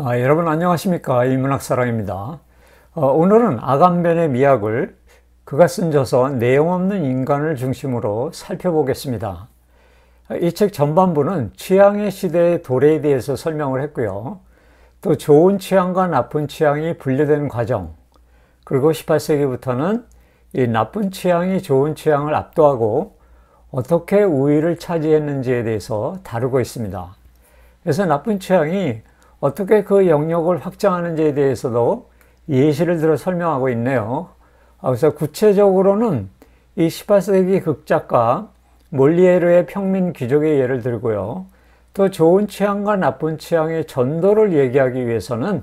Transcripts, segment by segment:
여러분 안녕하십니까, 인문학사랑입니다. 오늘은 아간벤의 미학을 그가 쓴 저서 내용 없는 인간을 중심으로 살펴보겠습니다. 이 책 전반부는 취향의 시대의 도래에 대해서 설명을 했고요. 또 좋은 취향과 나쁜 취향이 분류된 과정, 그리고 18세기부터는 이 나쁜 취향이 좋은 취향을 압도하고 어떻게 우위를 차지했는지에 대해서 다루고 있습니다. 그래서 나쁜 취향이 어떻게 그 영역을 확장하는지에 대해서도 예시를 들어 설명하고 있네요. 그래서 구체적으로는 이 18세기 극작가 몰리에르의 평민 귀족의 예를 들고요. 또 좋은 취향과 나쁜 취향의 전도를 얘기하기 위해서는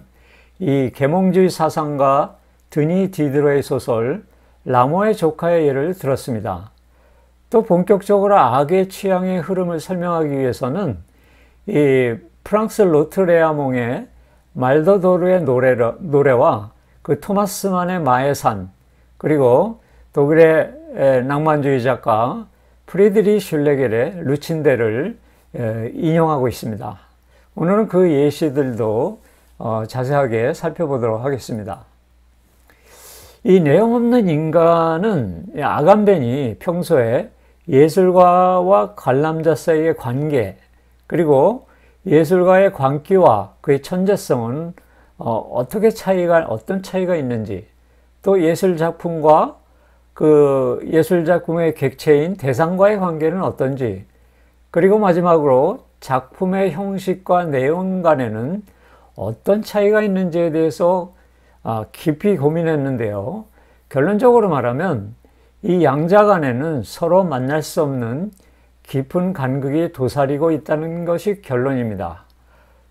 이 계몽주의 사상가 드니 디드로의 소설 라모의 조카의 예를 들었습니다. 또 본격적으로 악의 취향의 흐름을 설명하기 위해서는 이 프랑스 로트레아몽의 말더도르의 노래와 그 토마스만의 마의 산, 그리고 독일의 낭만주의 작가 프리드리 슐레겔의 루친데를 인용하고 있습니다. 오늘은 그 예시들도 자세하게 살펴보도록 하겠습니다. 이 내용 없는 인간은 아간벤이 평소에 예술가와 관람자 사이의 관계, 그리고 예술가의 광기와 그의 천재성은 어떤 차이가 있는지, 또 예술 작품과 그 예술 작품의 객체인 대상과의 관계는 어떤지, 그리고 마지막으로 작품의 형식과 내용 간에는 어떤 차이가 있는지에 대해서 깊이 고민했는데요. 결론적으로 말하면 이 양자 간에는 서로 만날 수 없는 깊은 간극이 도사리고 있다는 것이 결론입니다.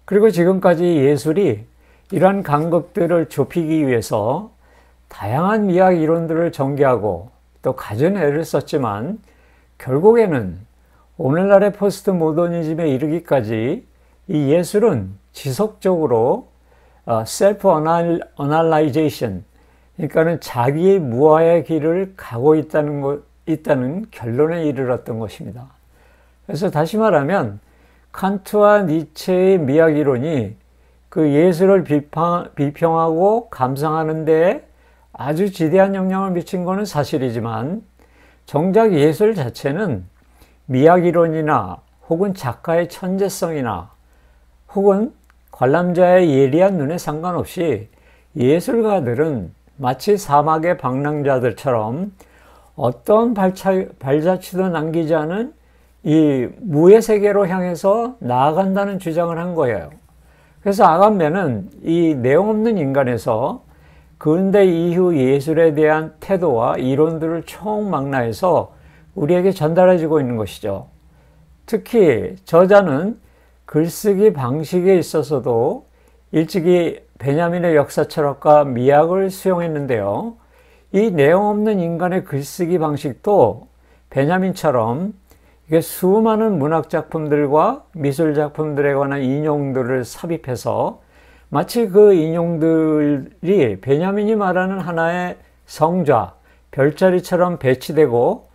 그리고 지금까지 예술이 이러한 간극들을 좁히기 위해서 다양한 미학 이론들을 전개하고 또 갖은 애를 썼지만 결국에는 오늘날의 포스트 모더니즘에 이르기까지 이 예술은 지속적으로 셀프 어널라이제이션, 그러니까는 자기의 무아의 길을 가고 있다는 결론에 이르렀던 것입니다. 그래서 다시 말하면 칸트와 니체의 미학 이론이 그 예술을 비평하고 감상하는 데 아주 지대한 영향을 미친 것은 사실이지만 정작 예술 자체는 미학 이론이나 혹은 작가의 천재성이나 혹은 관람자의 예리한 눈에 상관없이 예술가들은 마치 사막의 방랑자들처럼 어떤 발자취도 남기지 않은 이 무의 세계로 향해서 나아간다는 주장을 한 거예요. 그래서 아간벤은 이 내용 없는 인간에서 근대 이후 예술에 대한 태도와 이론들을 총망라해서 우리에게 전달해주고 있는 것이죠. 특히 저자는 글쓰기 방식에 있어서도 일찍이 베냐민의 역사철학과 미학을 수용했는데요. 이 내용 없는 인간의 글쓰기 방식도 베냐민처럼 이게 수많은 문학작품들과 미술작품들에 관한 인용들을 삽입해서 마치 그 인용들이 베냐민이 말하는 하나의 성좌, 별자리처럼 배치되고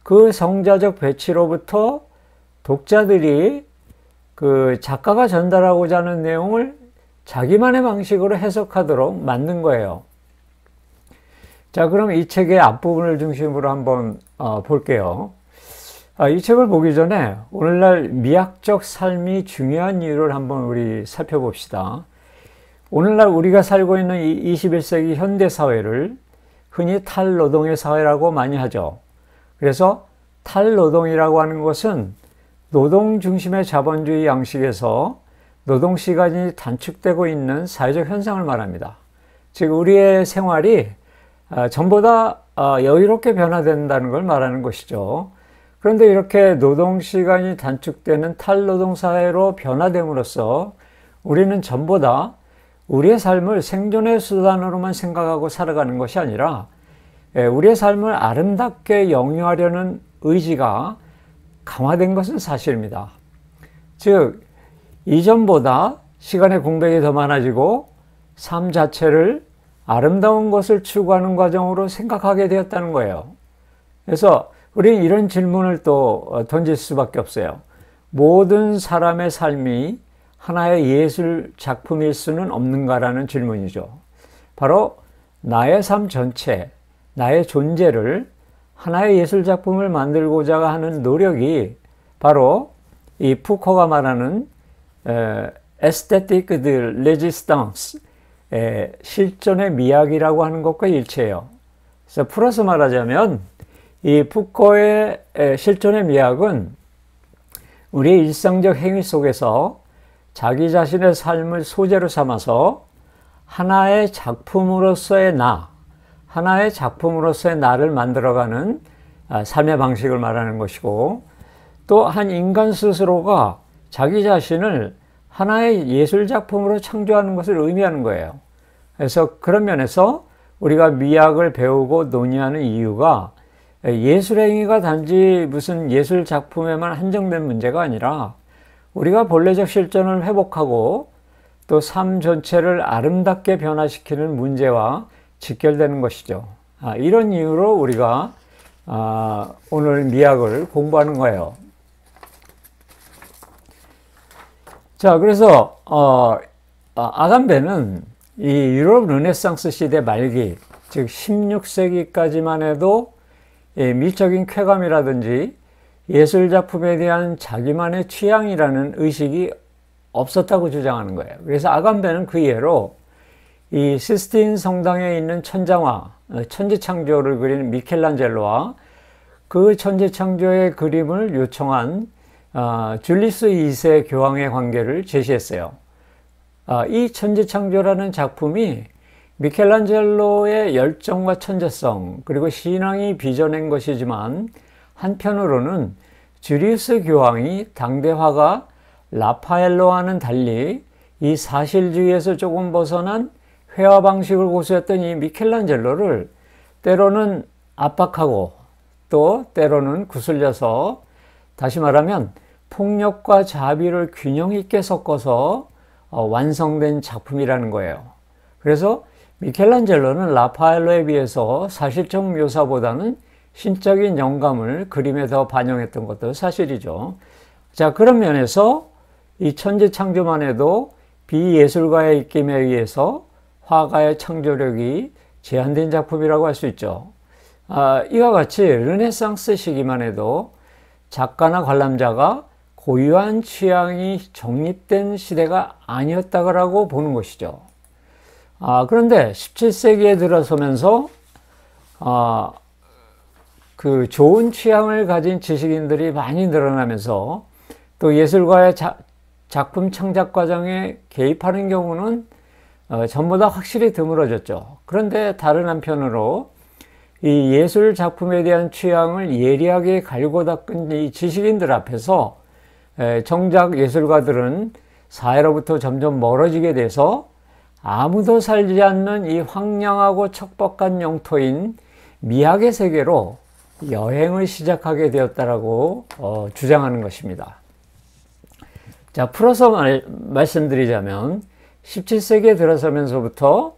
그 성자적 배치로부터 독자들이 그 작가가 전달하고자 하는 내용을 자기만의 방식으로 해석하도록 만든 거예요. 자, 그럼 이 책의 앞부분을 중심으로 한번 볼게요. 이 책을 보기 전에 오늘날 미학적 삶이 중요한 이유를 한번 우리 살펴봅시다. 오늘날 우리가 살고 있는 이 21세기 현대사회를 흔히 탈노동의 사회라고 많이 하죠. 그래서 탈노동이라고 하는 것은 노동 중심의 자본주의 양식에서 노동시간이 단축되고 있는 사회적 현상을 말합니다. 즉 우리의 생활이 전보다 여유롭게 변화된다는 걸 말하는 것이죠. 그런데 이렇게 노동시간이 단축되는 탈노동사회로 변화됨으로써 우리는 전보다 우리의 삶을 생존의 수단으로만 생각하고 살아가는 것이 아니라 우리의 삶을 아름답게 영위하려는 의지가 강화된 것은 사실입니다. 즉 이전보다 시간의 공백이 더 많아지고 삶 자체를 아름다운 것을 추구하는 과정으로 생각하게 되었다는 거예요. 그래서 우리는 이런 질문을 또 던질 수밖에 없어요. 모든 사람의 삶이 하나의 예술 작품일 수는 없는가라는 질문이죠. 바로 나의 삶 전체, 나의 존재를 하나의 예술 작품을 만들고자 하는 노력이 바로 이 푸코가 말하는 에스테틱 레지스탕스, 실존의 미학이라고 하는 것과 일치해요. 그래서 풀어서 말하자면 이 푸코의 실존의 미학은 우리의 일상적 행위 속에서 자기 자신의 삶을 소재로 삼아서 하나의 작품으로서의 하나의 작품으로서의 나를 만들어가는 삶의 방식을 말하는 것이고, 또 한 인간 스스로가 자기 자신을 하나의 예술 작품으로 창조하는 것을 의미하는 거예요. 그래서 그런 면에서 우리가 미학을 배우고 논의하는 이유가 예술 행위가 단지 무슨 예술 작품에만 한정된 문제가 아니라 우리가 본래적 실존을 회복하고 또 삶 전체를 아름답게 변화시키는 문제와 직결되는 것이죠. 이런 이유로 우리가 오늘 미학을 공부하는 거예요. 자, 그래서 아감베는 이 유럽 르네상스 시대 말기, 즉 16세기까지만 해도 미적인 쾌감이라든지 예술 작품에 대한 자기만의 취향이라는 의식이 없었다고 주장하는 거예요. 그래서 아감베는 그 예로 이 시스틴 성당에 있는 천장화, 천지창조를 그린 미켈란젤로와 그 천지창조의 그림을 요청한 줄리스 2세 교황의 관계를 제시했어요. 이 천지창조라는 작품이 미켈란젤로의 열정과 천재성 그리고 신앙이 빚어낸 것이지만, 한편으로는 주리우스 교황이 당대 화가 라파엘로와는 달리 이 사실주의에서 조금 벗어난 회화 방식을 고수했던 이 미켈란젤로를 때로는 압박하고 또 때로는 구슬려서, 다시 말하면 폭력과 자비를 균형 있게 섞어서 완성된 작품이라는 거예요. 그래서 미켈란젤로는 라파엘로에 비해서 사실적 묘사보다는 신적인 영감을 그림에 더 반영했던 것도 사실이죠. 자, 그런 면에서 이 천지창조만 해도 비예술가의 입김에 의해서 화가의 창조력이 제한된 작품이라고 할 수 있죠. 이와 같이 르네상스 시기만 해도 작가나 관람자가 고유한 취향이 정립된 시대가 아니었다고 보는 것이죠. 그런데 17세기에 들어서면서 그 좋은 취향을 가진 지식인들이 많이 늘어나면서 또 예술가의 작품 창작 과정에 개입하는 경우는 전보다 확실히 드물어졌죠. 그런데 다른 한편으로 이 예술 작품에 대한 취향을 예리하게 갈고 닦은 이 지식인들 앞에서 정작 예술가들은 사회로부터 점점 멀어지게 돼서 아무도 살지 않는 이 황량하고 척박한 영토인 미학의 세계로 여행을 시작하게 되었다라고 주장하는 것입니다. 자, 풀어서 말씀드리자면 17세기에 들어서면서부터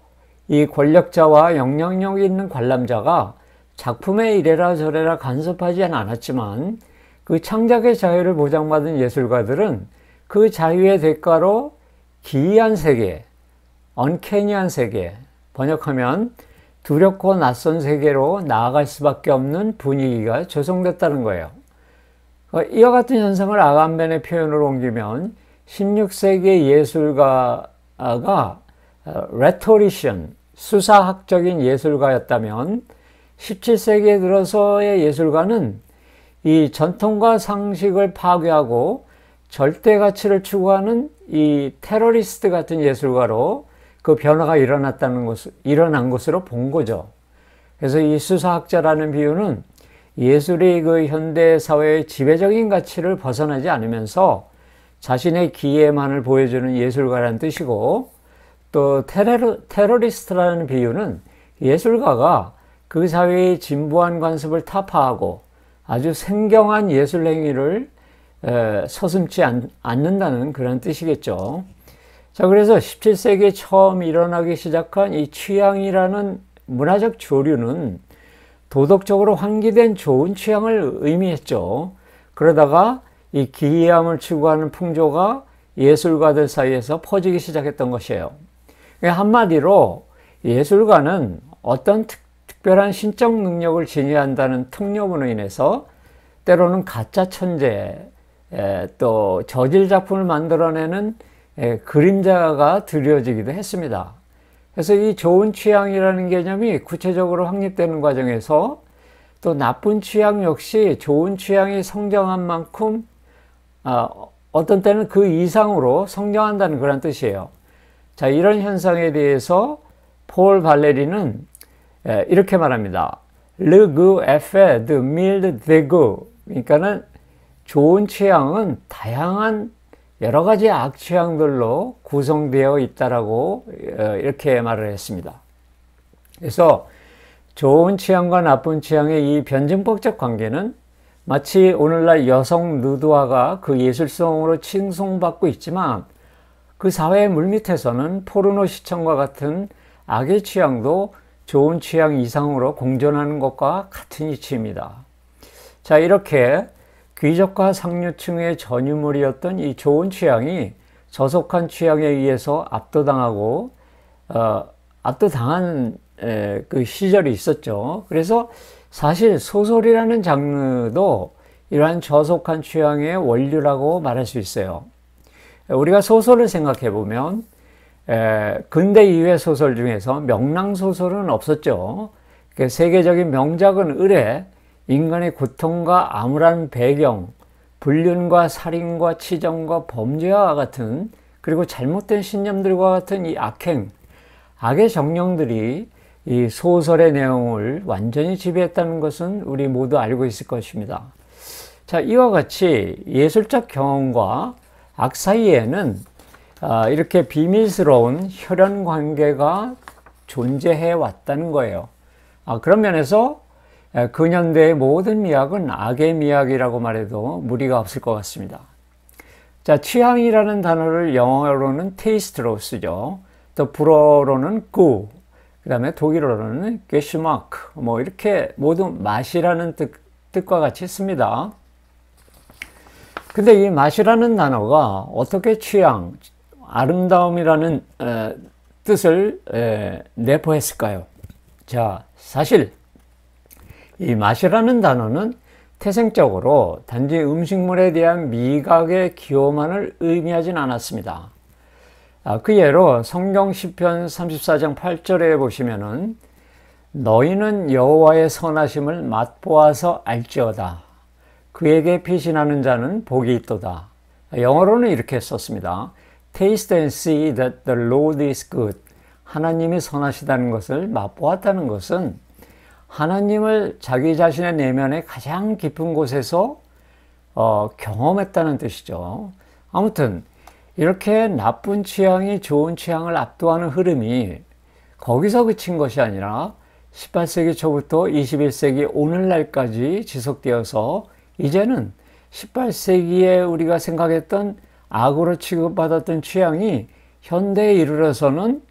이 권력자와 영향력 있는 관람자가 작품에 이래라 저래라 간섭하지는 않았지만, 그 창작의 자유를 보장받은 예술가들은 그 자유의 대가로 기이한 세계, 언캐니한 세계, 번역하면 두렵고 낯선 세계로 나아갈 수밖에 없는 분위기가 조성됐다는 거예요. 이와 같은 현상을 아감벤의 표현으로 옮기면 16세기의 예술가가 레토리션, 수사학적인 예술가였다면 17세기에 들어서의 예술가는 이 전통과 상식을 파괴하고 절대 가치를 추구하는 이 테러리스트 같은 예술가로 그 변화가 일어난 것으로 본 거죠. 그래서 이 수사학자라는 비유는 예술이 그 현대 사회의 지배적인 가치를 벗어나지 않으면서 자신의 기회만을 보여주는 예술가라는 뜻이고, 또 테러리스트라는 비유는 예술가가 그 사회의 진부한 관습을 타파하고 아주 생경한 예술 행위를 서슴지 않는다는 그런 뜻이겠죠. 자, 그래서 17세기에 처음 일어나기 시작한 이 취향이라는 문화적 조류는 도덕적으로 환기된 좋은 취향을 의미했죠. 그러다가 이 기이함을 추구하는 풍조가 예술가들 사이에서 퍼지기 시작했던 것이에요. 한마디로 예술가는 어떤 특별한 신적 능력을 지니한다는 특료분으로 인해서 때로는 가짜 천재, 또 저질 작품을 만들어내는 그림자가 드려지기도 했습니다. 그래서 이 좋은 취향이라는 개념이 구체적으로 확립되는 과정에서 또 나쁜 취향 역시 좋은 취향이 성장한 만큼 어떤 때는 그 이상으로 성장한다는 그런 뜻이에요. 자, 이런 현상에 대해서 폴 발레리는 이렇게 말합니다. Le goût est fait de mille dégoûts. 그러니까는 좋은 취향은 다양한 여러 가지 악취향들로 구성되어 있다라고 이렇게 말을 했습니다. 그래서 좋은 취향과 나쁜 취향의 이 변증법적 관계는 마치 오늘날 여성 누드화가 그 예술성으로 칭송받고 있지만 그 사회의 물밑에서는 포르노 시청과 같은 악의 취향도 좋은 취향 이상으로 공존하는 것과 같은 이치입니다. 자, 이렇게 귀족과 상류층의 전유물이었던 이 좋은 취향이 저속한 취향에 의해서 압도당한 그 시절이 있었죠. 그래서 사실 소설이라는 장르도 이러한 저속한 취향의 원류라고 말할 수 있어요. 우리가 소설을 생각해 보면 근대 이후의 소설 중에서 명랑소설은 없었죠. 세계적인 명작은 의례 인간의 고통과 암울한 배경, 불륜과 살인과 치정과 범죄와 같은 그리고 잘못된 신념들과 같은 이 악의 정령들이 이 소설의 내용을 완전히 지배했다는 것은 우리 모두 알고 있을 것입니다. 자, 이와 같이 예술적 경험과 악 사이에는 이렇게 비밀스러운 혈연 관계가 존재해 왔다는 거예요. 그런 면에서 근현대의 모든 미학은 악의 미학이라고 말해도 무리가 없을 것 같습니다. 자, 취향이라는 단어를 영어로는 taste로 쓰죠. 또 불어로는 구, 그 다음에 독일어로는 geschmack, 이렇게 모두 맛이라는 뜻과 같이 씁니다. 근데 이 맛이라는 단어가 어떻게 취향, 아름다움이라는 뜻을 내포했을까요? 자, 사실 이 맛이라는 단어는 태생적으로 단지 음식물에 대한 미각의 기호만을 의미하진 않았습니다. 그 예로 성경 시편 34장 8절에 보시면은 너희는 여호와의 선하심을 맛보아서 알지어다. 그에게 피신하는 자는 복이 있도다. 영어로는 이렇게 썼습니다. Taste and see that the Lord is good. 하나님이 선하시다는 것을 맛보았다는 것은 하나님을 자기 자신의 내면의 가장 깊은 곳에서 경험했다는 뜻이죠. 아무튼 이렇게 나쁜 취향이 좋은 취향을 압도하는 흐름이 거기서 그친 것이 아니라 18세기 초부터 21세기 오늘날까지 지속되어서 이제는 18세기에 우리가 생각했던 악으로 취급받았던 취향이 현대에 이르러서는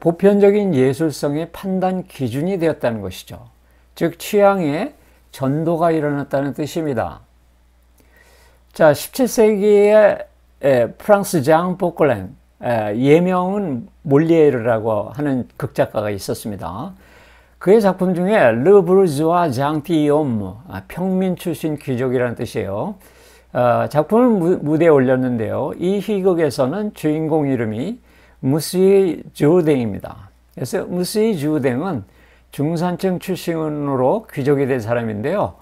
보편적인 예술성의 판단 기준이 되었다는 것이죠. 즉 취향의 전도가 일어났다는 뜻입니다. 자, 17세기에 프랑스 장 보클랭, 예명은 몰리에르라고 하는 극작가가 있었습니다. 그의 작품 중에 르 부르주아 장티옴, 평민 출신 귀족이라는 뜻이에요. 작품을 무대에 올렸는데요. 이 희극에서는 주인공 이름이 무스이 주댕입니다. 그래서 무스이 주댕은 중산층 출신으로 귀족이 된 사람인데요.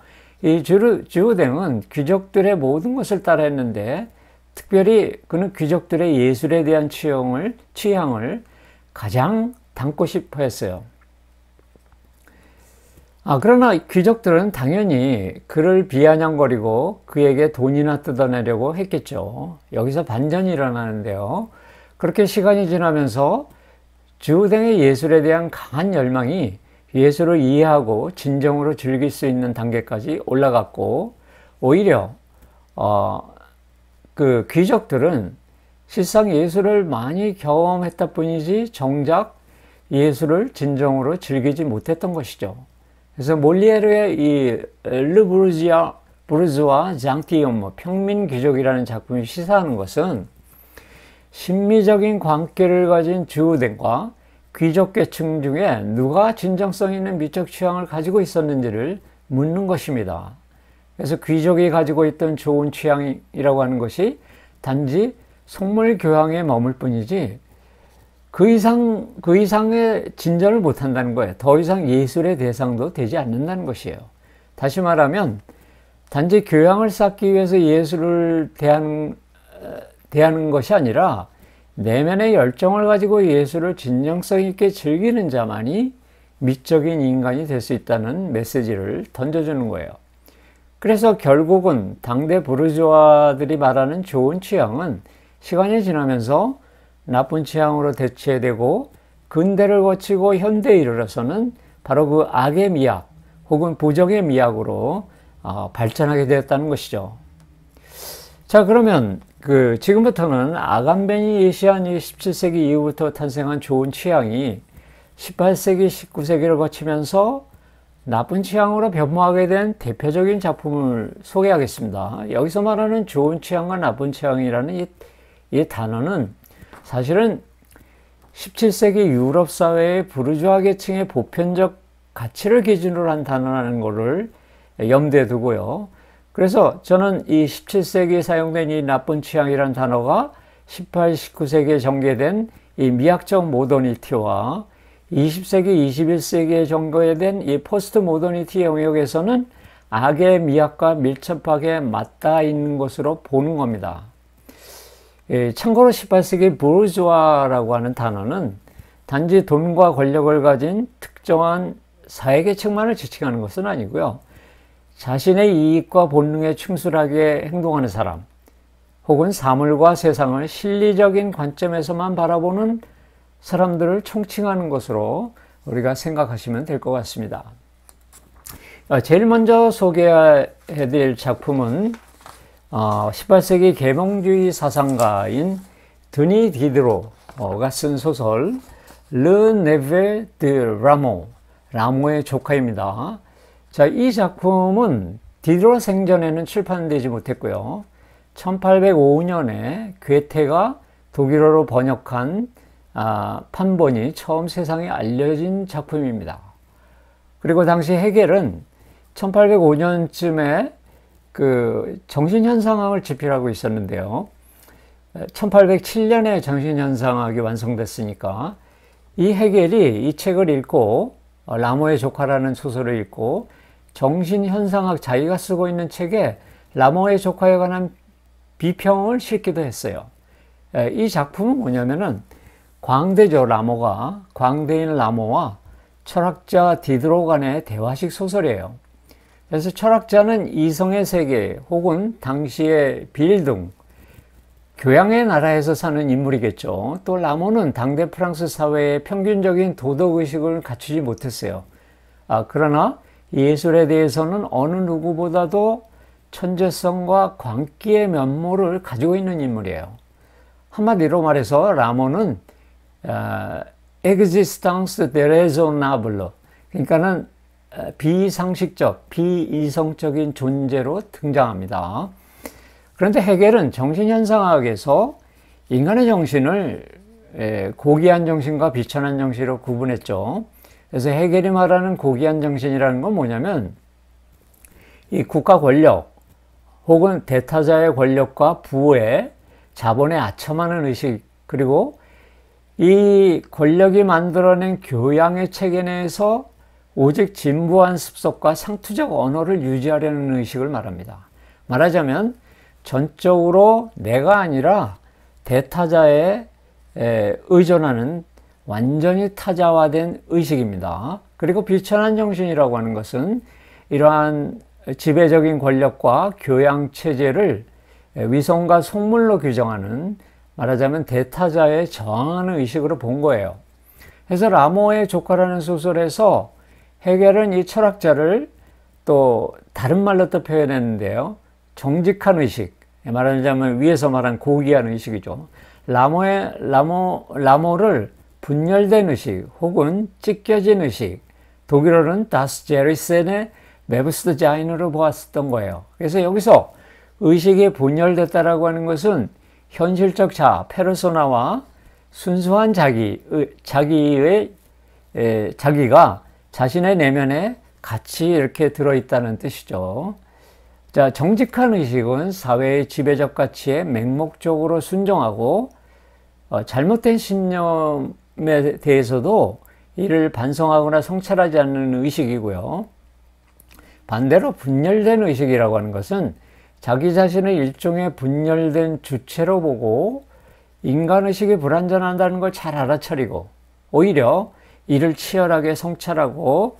이 주댕은 귀족들의 모든 것을 따라했는데 특별히 그는 귀족들의 예술에 대한 취향을 가장 담고 싶어 했어요. 그러나 귀족들은 당연히 그를 비아냥거리고 그에게 돈이나 뜯어내려고 했겠죠. 여기서 반전이 일어나는데요. 그렇게 시간이 지나면서 주댕의 예술에 대한 강한 열망이 예술을 이해하고 진정으로 즐길 수 있는 단계까지 올라갔고, 오히려 그 귀족들은 실상 예술을 많이 경험했다 뿐이지 정작 예술을 진정으로 즐기지 못했던 것이죠. 그래서 몰리에르의 이 르 부르주아 장티옴, 평민 귀족이라는 작품이 시사하는 것은 신미적인 관계를 가진 주우들과 귀족계층 중에 누가 진정성 있는 미적 취향을 가지고 있었는지를 묻는 것입니다. 그래서 귀족이 가지고 있던 좋은 취향이라고 하는 것이 단지 속물 교양에 머물 뿐이지 그 이상의 진전을 못한다는 거예요. 더 이상 예술의 대상도 되지 않는다는 것이에요. 다시 말하면 단지 교양을 쌓기 위해서 예술을 대하는 것이 아니라 내면의 열정을 가지고 예술을 진정성 있게 즐기는 자만이 미적인 인간이 될 수 있다는 메시지를 던져주는 거예요. 그래서 결국은 당대 부르주아들이 말하는 좋은 취향은 시간이 지나면서 나쁜 취향으로 대체되고 근대를 거치고 현대에 이르러서는 바로 그 악의 미학 혹은 부정의 미학으로 발전하게 되었다는 것이죠. 자, 그러면 지금부터는 아간벤이 예시한 이 17세기 이후부터 탄생한 좋은 취향이 18세기, 19세기를 거치면서 나쁜 취향으로 변모하게 된 대표적인 작품을 소개하겠습니다. 여기서 말하는 좋은 취향과 나쁜 취향이라는 이 단어는 사실은 17세기 유럽 사회의 부르주아 계층의 보편적 가치를 기준으로 한 단어라는 것을 염두에 두고요. 그래서 저는 이 17세기에 사용된 이 나쁜 취향이라는 단어가 18, 19세기에 전개된 이 미학적 모더니티와 20세기, 21세기에 전개된 이 포스트 모더니티 영역에서는 악의 미학과 밀접하게 맞닿아 있는 것으로 보는 겁니다. 참고로 18세기 부르주아라고 하는 단어는 단지 돈과 권력을 가진 특정한 사회계층만을 지칭하는 것은 아니고요. 자신의 이익과 본능에 충실하게 행동하는 사람, 혹은 사물과 세상을 실리적인 관점에서만 바라보는 사람들을 총칭하는 것으로 우리가 생각하시면 될 것 같습니다. 제일 먼저 소개해드릴 작품은 18세기 계몽주의 사상가인 드니 디드로가 쓴 소설 르 네베 드 라모, 라모의 조카입니다. 자, 이 작품은 디드로 생전에는 출판되지 못했고요. 1805년에 괴테가 독일어로 번역한 판본이 처음 세상에 알려진 작품입니다. 그리고 당시 헤겔은 1805년쯤에 그 정신현상학을 집필하고 있었는데요. 1807년에 정신현상학이 완성됐으니까 이 헤겔이 이 책을 읽고 라모의 조카라는 소설을 읽고 정신현상학 자기가 쓰고 있는 책에 라모의 조카에 관한 비평을 싣기도 했어요. 이 작품은 뭐냐면은 광대죠. 라모가 광대인 라모와 철학자 디드로 간의 대화식 소설이에요. 그래서 철학자는 이성의 세계 혹은 당시의 빌등, 교양의 나라에서 사는 인물이겠죠. 또 라모는 당대 프랑스 사회의 평균적인 도덕의식을 갖추지 못했어요. 그러나 예술에 대해서는 어느 누구보다도 천재성과 광기의 면모를 가지고 있는 인물이에요. 한마디로 말해서 라모는 existence déraisonnable, 그러니까는 비상식적, 비이성적인 존재로 등장합니다. 그런데 헤겔은 정신현상학에서 인간의 정신을 고귀한 정신과 비천한 정신으로 구분했죠. 그래서 헤겔이 말하는 고귀한 정신이라는 건 뭐냐면 이 국가 권력 혹은 대타자의 권력과 부의 자본에 아첨하는 의식, 그리고 이 권력이 만들어낸 교양의 체계 내에서 오직 진부한 습속과 상투적 언어를 유지하려는 의식을 말합니다. 말하자면 전적으로 내가 아니라 대타자에 의존하는 완전히 타자화된 의식입니다. 그리고 비천한 정신이라고 하는 것은 이러한 지배적인 권력과 교양 체제를 위선과 속물로 규정하는, 말하자면 대타자에 저항하는 의식으로 본 거예요. 그래서 라모의 조카라는 소설에서 헤겔은 이 철학자를 또 다른 말로 또 표현했는데요. 정직한 의식, 말하자면 위에서 말한 고귀한 의식이죠. 라모를 분열된 의식 혹은 찢겨진 의식, 독일어는 Das Zerrissene Bewusstse인으로 보았었던 거예요. 그래서 여기서 의식이 분열됐다라고 하는 것은 현실적 페르소나와 순수한 자기가 자신의 내면에 같이 이렇게 들어있다는 뜻이죠. 자, 정직한 의식은 사회의 지배적 가치에 맹목적으로 순종하고 잘못된 신념에 대해서도 이를 반성하거나 성찰하지 않는 의식이고요. 반대로 분열된 의식이라고 하는 것은 자기 자신을 일종의 분열된 주체로 보고 인간의식이 불완전하다는 걸 잘 알아차리고 오히려 이를 치열하게 성찰하고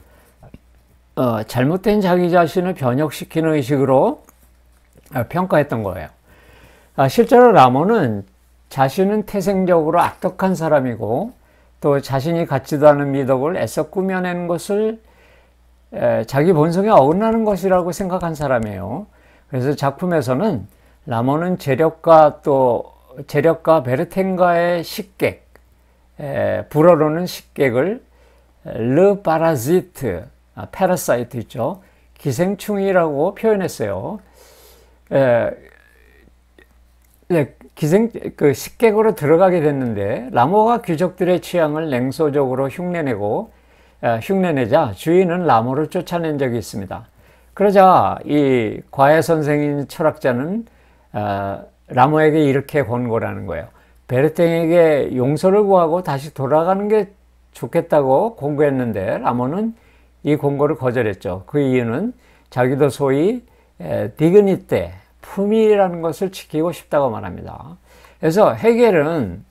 잘못된 자기 자신을 변혁시키는 의식으로 평가했던 거예요. 실제로 라몬은 자신은 태생적으로 악덕한 사람이고 또 자신이 갖지도 않은 미덕을 애써 꾸며내는 것을 자기 본성에 어긋나는 것이라고 생각한 사람이에요. 그래서 작품에서는 라몬은 재력가 베르텐가의 식객, 불어로는 식객을 르 파라시트, 패러사이트 있죠. 기생충이라고 표현했어요. 식객으로 들어가게 됐는데 라모가 귀족들의 취향을 냉소적으로 흉내내자 주인은 라모를 쫓아낸 적이 있습니다. 그러자 이 과외 선생인 철학자는 라모에게 이렇게 권고하는 거예요. 베르탱에게 용서를 구하고 다시 돌아가는 게 좋겠다고 권고했는데 라모는 이 권고를 거절했죠. 그 이유는 자기도 소위 디그니테, 품위라는 것을 지키고 싶다고 말합니다. 그래서 헤겔은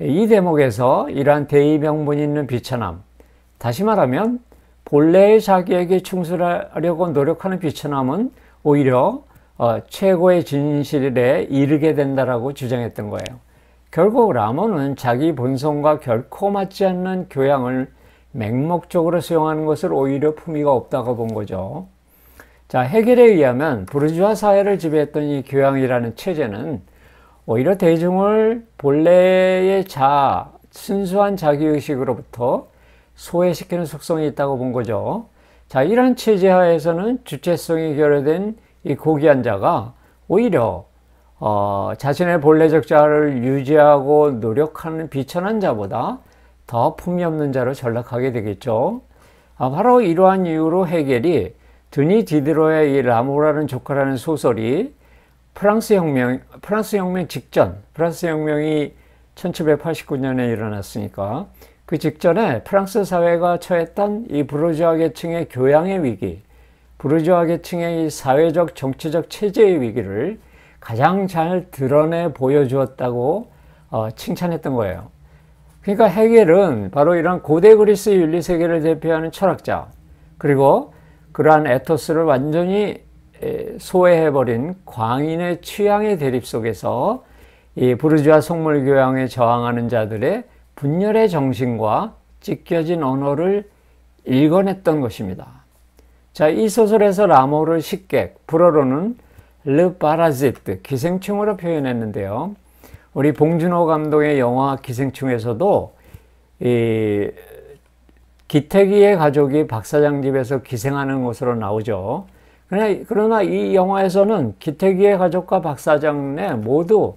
이 대목에서 이러한 대의 명분이 있는 비천함, 다시 말하면 본래의 자기에게 충실하려고 노력하는 비천함은 오히려 최고의 진실에 이르게 된다라고 주장했던 거예요. 결국 라몬은 자기 본성과 결코 맞지 않는 교양을 맹목적으로 수용하는 것을 오히려 품위가 없다고 본 거죠. 자, 헤겔에 의하면 부르주아 사회를 지배했던 이 교양이라는 체제는 오히려 대중을 본래의 순수한 자기의식으로부터 소외시키는 속성이 있다고 본 거죠. 자, 이런 체제 하에서는 주체성이 결여된 이 고귀한 자가 오히려 자신의 본래적 자아를 유지하고 노력하는 비천한 자보다 더 품위 없는 자로 전락하게 되겠죠. 바로 이러한 이유로 헤겔이 드니 디드로의 이 라모라는 조카라는 소설이 프랑스 혁명 직전, 프랑스 혁명이 1789년에 일어났으니까 그 직전에 프랑스 사회가 처했던 이 부르주아 계층의 교양의 위기, 부르주아 계층의 이 사회적 정치적 체제의 위기를 가장 잘 드러내 보여주었다고 칭찬했던 거예요. 그러니까 헤겔은 바로 이런 고대 그리스 윤리 세계를 대표하는 철학자, 그리고 그러한 에토스를 완전히 소외해버린 광인의 취향의 대립 속에서 이 부르주아 속물 교양에 저항하는 자들의 분열의 정신과 찢겨진 언어를 읽어냈던 것입니다. 자, 이 소설에서 라모를 식객, 불어로는 르 파라시트, 기생충으로 표현했는데요. 우리 봉준호 감독의 영화 기생충에서도 이 기태기의 가족이 박사장 집에서 기생하는 것으로 나오죠. 그러나 이 영화에서는 기태기의 가족과 박사장네 모두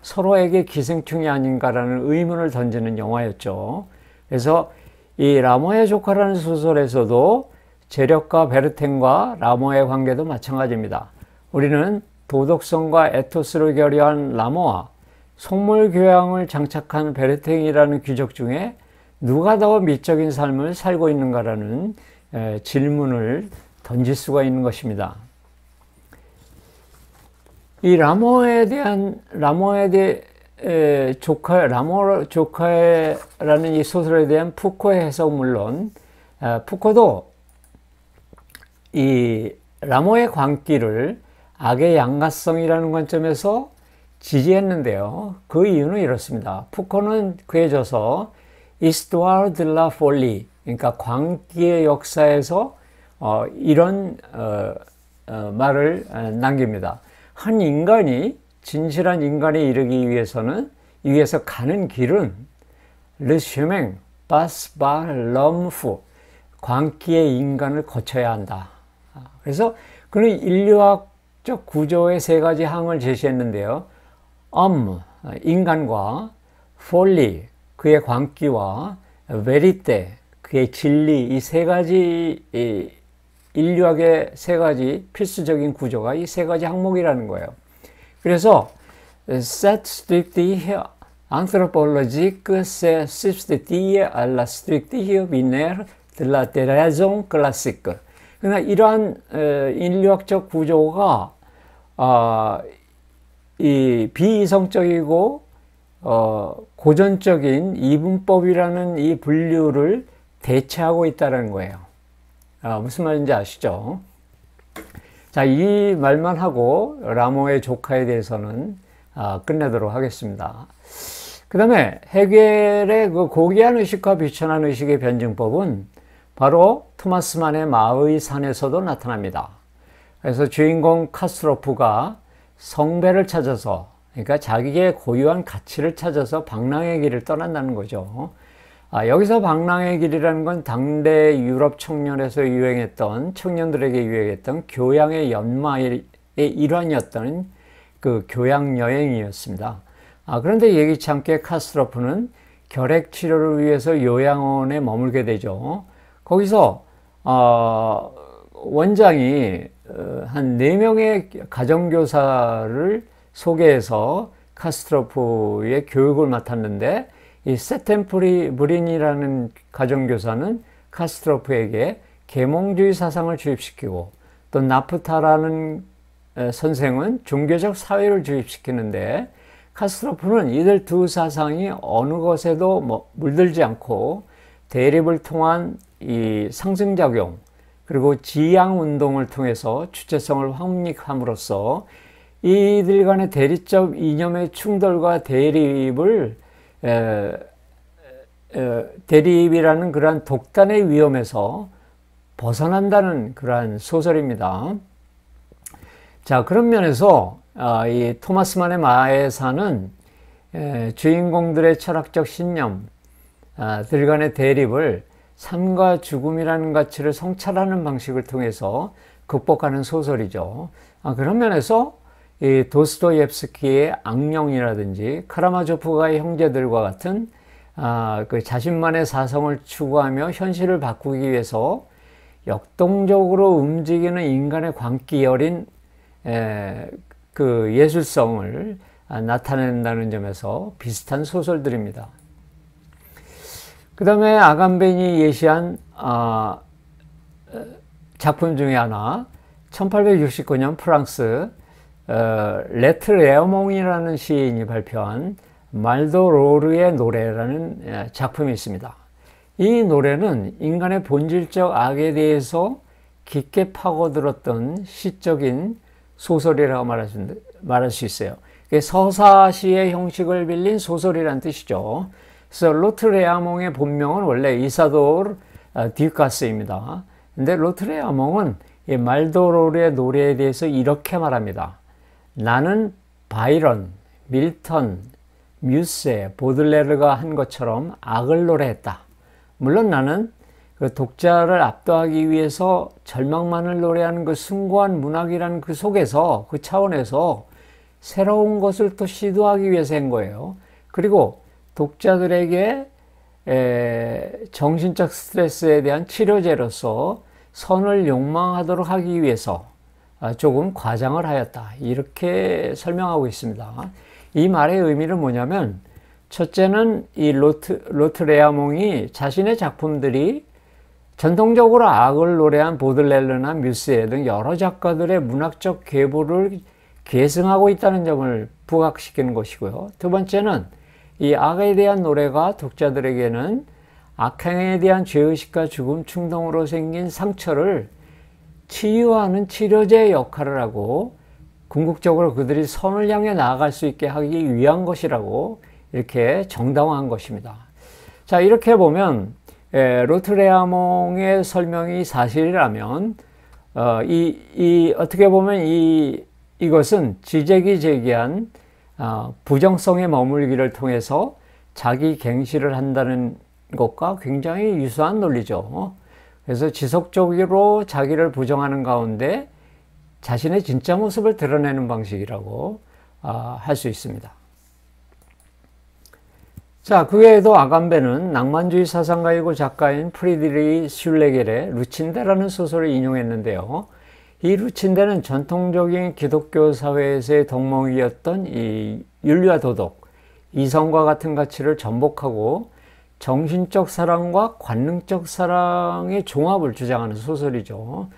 서로에게 기생충이 아닌가라는 의문을 던지는 영화였죠. 그래서 이 라모의 조카라는 소설에서도 재력가 베르텐과 라모의 관계도 마찬가지입니다. 우리는 도덕성과 에토스를 결여한 라모와 속물 교양을 장착한 베르텐이라는 귀족 중에 누가 더 미적인 삶을 살고 있는가라는 질문을 던질 수가 있는 것입니다. 이 라모에 대한 조카라는 이 소설에 대한 푸코의 해석 물론 푸코도 이 라모의 광기를 악의 양가성이라는 관점에서 지지했는데요. 그 이유는 이렇습니다. 푸코는 그에 져서 Histoire de la folie, 그러니까 광기의 역사에서 이런 말을 남깁니다. 한 인간이 진실한 인간에 이르기 위해서 가는 길은 Le chemin passe par l'homme fou, 광기의 인간을 거쳐야 한다. 그래서 그는 인류학적 구조의 세 가지 항을 제시했는데요. 인간과 폴리, 그의 광기와 베리테, 그의 진리, 이 세 가지, 인류학의 세 가지 필수적인 구조가 이 세 가지 항목이라는 거예요. 그래서 cette structure anthropologique se substitue à la structure binaire de la raison classique. 그러나 이러한 인류학적 구조가 이 비이성적이고 고전적인 이분법이라는 이 분류를 대체하고 있다는 거예요. 무슨 말인지 아시죠? 자, 이 말만 하고 라모의 조카에 대해서는 끝내도록 하겠습니다. 그 다음에 헤겔의 그 고귀한 의식과 비천한 의식의 변증법은 바로 토마스만의 마의 산에서도 나타납니다. 그래서 주인공 카스트로프가 성배를 찾아서, 그러니까 자기의 고유한 가치를 찾아서 방랑의 길을 떠난다는 거죠. 여기서 방랑의 길이라는 건 당대 유럽 청년에서 유행했던, 청년들에게 유행했던 교양의 연마의 일환이었던 그 교양 여행이었습니다. 그런데 예기치 않게 카스트로프는 결핵 치료를 위해서 요양원에 머물게 되죠. 거기서 원장이 한 4명의 가정교사를 소개해서 카스트로프의 교육을 맡았는데, 이 세템브린이라는 가정교사는 카스트로프에게 계몽주의 사상을 주입시키고, 또 나프타라는 선생은 종교적 사회를 주입시키는데, 카스트로프는 이들 두 사상이 어느 것에도 물들지 않고 대립을 통한 이 상승작용, 그리고 지향운동을 통해서 주체성을 확립함으로써 이들 간의 대리적 이념의 충돌과 대립이라는 그러한 독단의 위험에서 벗어난다는 그러한 소설입니다. 자, 그런 면에서 이 토마스만의 마에사는 주인공들의 철학적 신념, 들 간의 대립을 삶과 죽음이라는 가치를 성찰하는 방식을 통해서 극복하는 소설이죠. 그런 면에서 이 도스토옙스키의 악령이라든지 카라마조프가의 형제들과 같은 그 자신만의 사성을 추구하며 현실을 바꾸기 위해서 역동적으로 움직이는 인간의 광기 어린 그 예술성을 나타낸다는 점에서 비슷한 소설들입니다. 그 다음에 아감벤이 예시한 작품 중에 하나, 1869년 프랑스 레트 레어몽이라는 시인이 발표한 말도 로르의 노래라는 작품이 있습니다. 이 노래는 인간의 본질적 악에 대해서 깊게 파고들었던 시적인 소설이라고 말할 수 있어요. 서사시의 형식을 빌린 소설이란 뜻이죠. 그래서 로트레아몽의 본명은 원래 이사도르 디카스입니다. 근데 로트레아몽은 이 말도로르의 노래에 대해서 이렇게 말합니다. 나는 바이런, 밀턴, 뮤세, 보들레르가 한 것처럼 악을 노래했다. 물론 나는 그 독자를 압도하기 위해서 절망만을 노래하는 그 숭고한 문학이라는 그 속에서, 그 차원에서 새로운 것을 또 시도하기 위해서 한 거예요. 그리고 독자들에게 정신적 스트레스에 대한 치료제로서 선을 욕망하도록 하기 위해서 조금 과장을 하였다. 이렇게 설명하고 있습니다. 이 말의 의미는 뭐냐면, 첫째는 이 로트레아몽이 자신의 작품들이 전통적으로 악을 노래한 보들레르나 뮤세 등 여러 작가들의 문학적 계보를 계승하고 있다는 점을 부각시키는 것이고요. 두 번째는 이 악에 대한 노래가 독자들에게는 악행에 대한 죄의식과 죽음 충동으로 생긴 상처를 치유하는 치료제의 역할을 하고 궁극적으로 그들이 선을 향해 나아갈 수 있게 하기 위한 것이라고 이렇게 정당화한 것입니다. 자, 이렇게 보면 로트레아몽의 설명이 사실이라면 어떻게 보면 이것은 지적이 제기한 부정성에 머물기를 통해서 자기 갱신을 한다는 것과 굉장히 유사한 논리죠. 그래서 지속적으로 자기를 부정하는 가운데 자신의 진짜 모습을 드러내는 방식이라고 할 수 있습니다. 자, 그 외에도 아간베는 낭만주의 사상가이고 작가인 프리드리히 슐레겔의 루친데라는 소설을 인용했는데요. 이 루친데는 전통적인 기독교 사회에서의 덕목이었던 이 윤리와 도덕, 이성과 같은 가치를 전복하고 정신적 사랑과 관능적 사랑의 종합을 주장하는 소설이죠.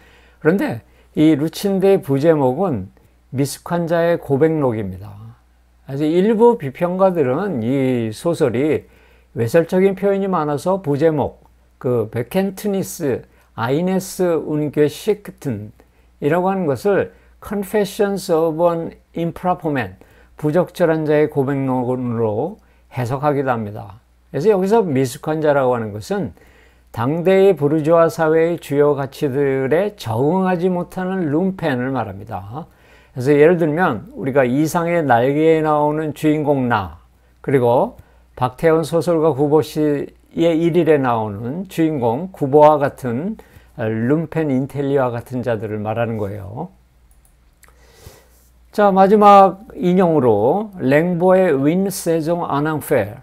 그런데 이 루친데의 부제목은 미숙환자의 고백록입니다. 그래서 일부 비평가들은 이 소설이 외설적인 표현이 많아서 부제목, 그 베켄트니스 아이네스 운게시크튼 이라고 하는 것을 Confessions of an Improper Man, 부적절한 자의 고백록으로 해석하기도 합니다. 그래서 여기서 미숙한 자라고 하는 것은 당대의 부르주아 사회의 주요 가치들에 적응하지 못하는 룸펜을 말합니다. 그래서 예를 들면 우리가 이상의 날개에 나오는 주인공 나, 그리고 박태원 소설가 구보시의 일일에 나오는 주인공 구보와 같은 룸펜 인텔리와 같은 자들을 말하는 거예요. 자, 마지막 인용으로 랭보의 윈 세종 아낭페,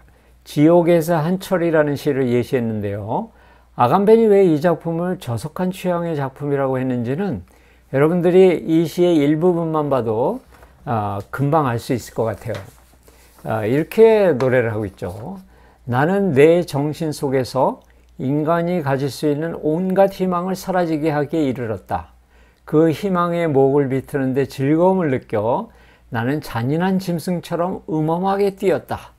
지옥에서 한철이라는 시를 예시했는데요. 아간벤이 왜 이 작품을 저속한 취향의 작품이라고 했는지는 여러분들이 이 시의 일부분만 봐도 금방 알 수 있을 것 같아요. 이렇게 노래를 하고 있죠. 나는 내 정신 속에서 인간이 가질 수 있는 온갖 희망을 사라지게 하기에 이르렀다. 그 희망의 목을 비트는데 즐거움을 느껴 나는 잔인한 짐승처럼 음험하게 뛰었다.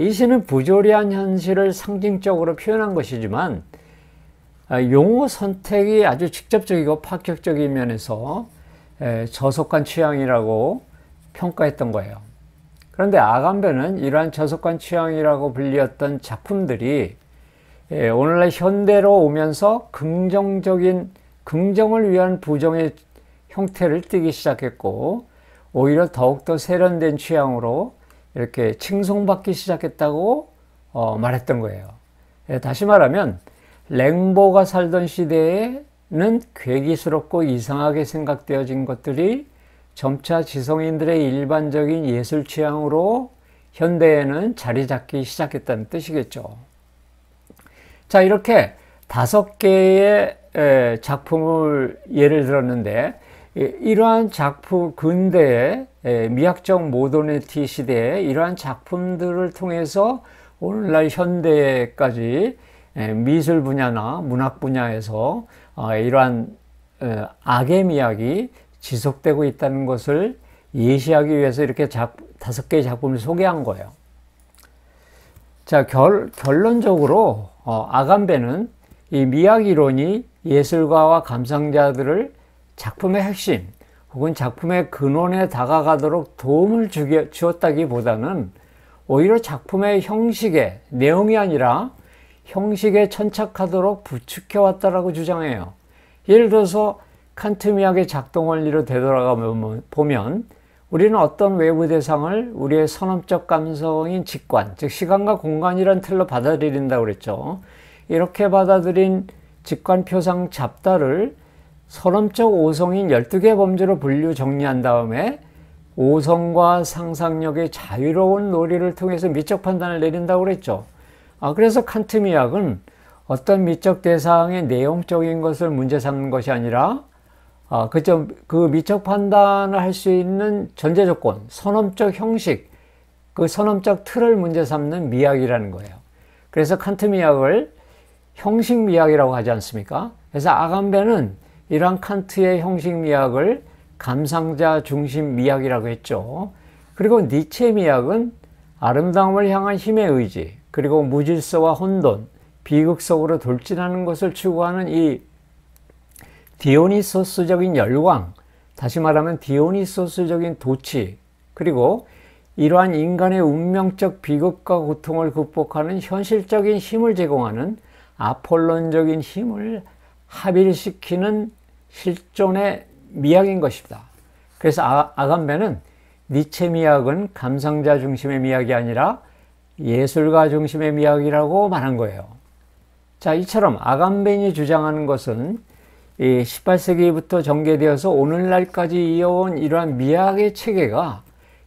이 시는 부조리한 현실을 상징적으로 표현한 것이지만 용어 선택이 아주 직접적이고 파격적인 면에서 저속한 취향이라고 평가했던 거예요. 그런데 아간베는 이러한 저속한 취향이라고 불리었던 작품들이 오늘날 현대로 오면서 긍정을 위한 부정의 형태를 띠기 시작했고 오히려 더욱더 세련된 취향으로 이렇게 칭송받기 시작했다고 말했던 거예요. 다시 말하면 랭보가 살던 시대에는 괴기스럽고 이상하게 생각되어진 것들이 점차 지성인들의 일반적인 예술 취향으로 현대에는 자리 잡기 시작했다는 뜻이겠죠. 자, 이렇게 5개의 작품을 예를 들었는데 이러한 작품, 근대의 미학적 모더니티 시대에 이러한 작품들을 통해서 오늘날 현대까지 미술 분야나 문학 분야에서 이러한 악의 미학이 지속되고 있다는 것을 예시하기 위해서 이렇게 5개의 작품을 소개한 거예요. 자, 결론적으로 아간베는 이 미학 이론이 예술가와 감상자들을 작품의 핵심 혹은 작품의 근원에 다가가도록 도움을 주었다기보다는 오히려 작품의 형식의 내용이 아니라 형식에 천착하도록 부추겨왔다라고 주장해요. 예를 들어서 칸트 미학의 작동 원리로 되돌아가 보면 우리는 어떤 외부 대상을 우리의 선험적 감성인 직관, 즉 시간과 공간이란 틀로 받아들인다고 그랬죠. 이렇게 받아들인 직관 표상 잡다를 선험적 오성인 12개 범주로 분류 정리한 다음에 오성과 상상력의 자유로운 놀이를 통해서 미적 판단을 내린다고 그랬죠. 그래서 칸트 미학은 어떤 미적 대상의 내용적인 것을 문제 삼는 것이 아니라 그 미적 판단을 할 수 있는 전제 조건, 선험적 형식, 그 선험적 틀을 문제 삼는 미학이라는 거예요. 그래서 칸트 미학을 형식 미학이라고 하지 않습니까? 그래서 아간베는 이러한 칸트의 형식 미학을 감상자 중심 미학이라고 했죠. 그리고 니체 미학은 아름다움을 향한 힘의 의지, 그리고 무질서와 혼돈, 비극적으로 돌진하는 것을 추구하는 이 디오니소스적인 열광, 다시 말하면 디오니소스적인 도취, 그리고 이러한 인간의 운명적 비극과 고통을 극복하는 현실적인 힘을 제공하는 아폴론적인 힘을 합일시키는 실존의 미학인 것입니다. 그래서 아간베는 니체 미학은 감상자 중심의 미학이 아니라 예술가 중심의 미학이라고 말한 거예요. 자, 이처럼 아간벤이 주장하는 것은 18세기부터 전개되어서 오늘날까지 이어온 이러한 미학의 체계가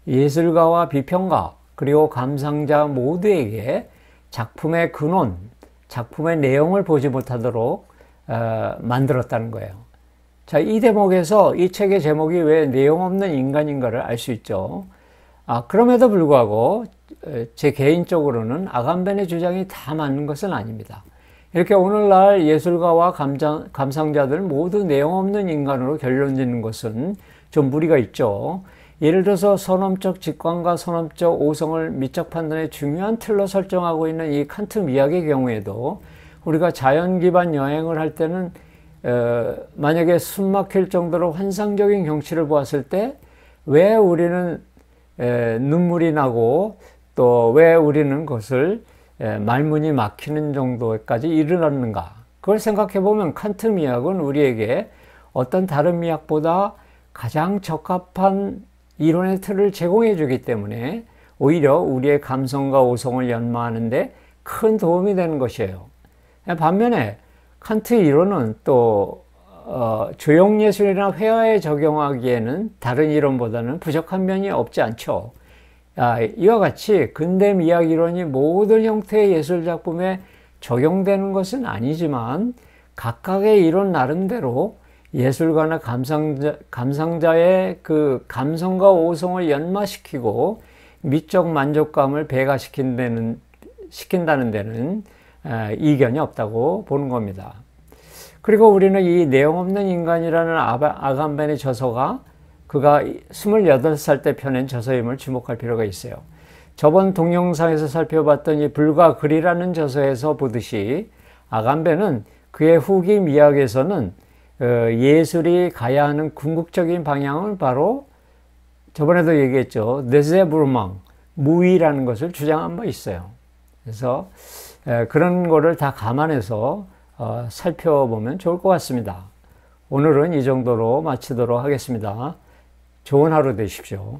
예술가와 비평가, 그리고 감상자 모두에게 작품의 근원, 작품의 내용을 보지 못하도록 만들었다는 거예요. 자, 이 대목에서 이 책의 제목이 왜 내용 없는 인간인가를 알 수 있죠. 그럼에도 불구하고 제 개인적으로는 아간벤의 주장이 다 맞는 것은 아닙니다. 이렇게 오늘날 예술가와 감상자들 모두 내용 없는 인간으로 결론 짓는 것은 좀 무리가 있죠. 예를 들어서 선험적 직관과 선험적 오성을 미적 판단의 중요한 틀로 설정하고 있는 이 칸트 미학의 경우에도 우리가 자연 기반 여행을 할 때는 만약에 숨 막힐 정도로 환상적인 경치를 보았을 때 왜 우리는 눈물이 나고 또 왜 우리는 그것을 말문이 막히는 정도까지 이르렀는가? 그걸 생각해 보면 칸트 미학은 우리에게 어떤 다른 미학보다 가장 적합한 이론의 틀을 제공해 주기 때문에 오히려 우리의 감성과 오성을 연마하는 데 큰 도움이 되는 것이에요. 반면에 칸트 이론은 또 조형예술이나 회화에 적용하기에는 다른 이론보다는 부족한 면이 없지 않죠. 이와 같이 근대 미학 이론이 모든 형태의 예술작품에 적용되는 것은 아니지만 각각의 이론 나름대로 예술가나 감상자의 그 감성과 오성을 연마시키고 미적 만족감을 배가시킨다는 데는 이견이 없다고 보는 겁니다. 그리고 우리는 이 내용 없는 인간이라는 아간벤의 저서가 그가 28살 때 펴낸 저서임을 주목할 필요가 있어요. 저번 동영상에서 살펴봤던 이 불과 글이라는 저서에서 보듯이 아간벤은 그의 후기 미학에서는 예술이 가야 하는 궁극적인 방향은 바로 저번에도 얘기했죠. 데세브르망, 무위라는 것을 주장한 바 있어요. 그래서 그런 거를 다 감안해서 살펴보면 좋을 것 같습니다. 오늘은 이 정도로 마치도록 하겠습니다. 좋은 하루 되십시오.